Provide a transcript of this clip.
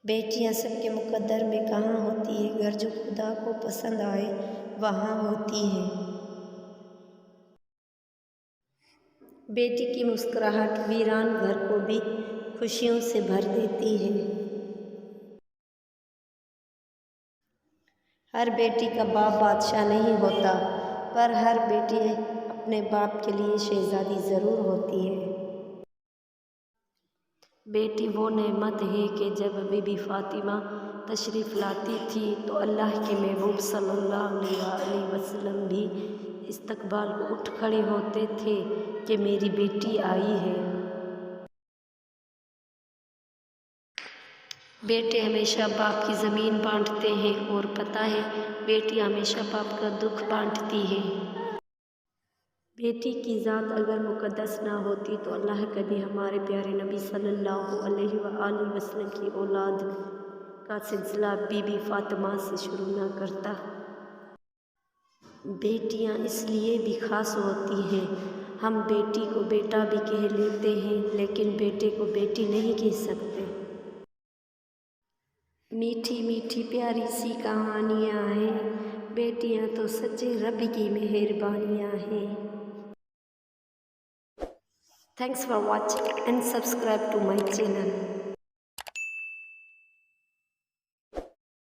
بیٹیاں سب کے مقدر میں کہاں ہوتی ہے، گھر جو خدا کو پسند آئے وہاں ہوتی ہے۔ بیٹی کی مسکراہٹ ویران گھر کو بھی خوشیوں سے بھر دیتی ہے۔ ہر بیٹی کا باپ بادشاہ نہیں ہوتا، پر ہر بیٹی اپنے باپ کے لیے شہزادی ضرور ہوتی ہے۔ بیٹی وہ نعمت ہے کہ جب بی بی فاطمہ تشریف لاتی تھی تو اللہ کے محبوب صلی اللہ علیہ وسلم بھی استقبال کو اٹھ کھڑے ہوتے تھے کہ میری بیٹی آئی ہے۔ بیٹے ہمیشہ باپ کی زمین بانٹتے ہیں اور پتہ ہے بیٹی ہمیشہ باپ کا دکھ بانٹتی ہے۔ بیٹی کی ذات اگر مقدس نہ ہوتی تو اللہ کبھی ہمارے پیارے نبی صلی اللہ علیہ وآلہ وسلم کی اولاد کا سلسلہ بی بی فاطمہ سے شروع نہ کرتا۔ بیٹیاں اس لیے بھی خاص ہوتی ہیں، ہم بیٹی کو بیٹا بھی کہہ لیتے ہیں لیکن بیٹے کو بیٹی نہیں کہہ سکتے۔ میٹھی میٹھی پیاری سی کہانیاں ہیں، بیٹیاں تو سچے رب کی مہربانیاں ہیں۔ Thanks for watching and subscribe to my channel.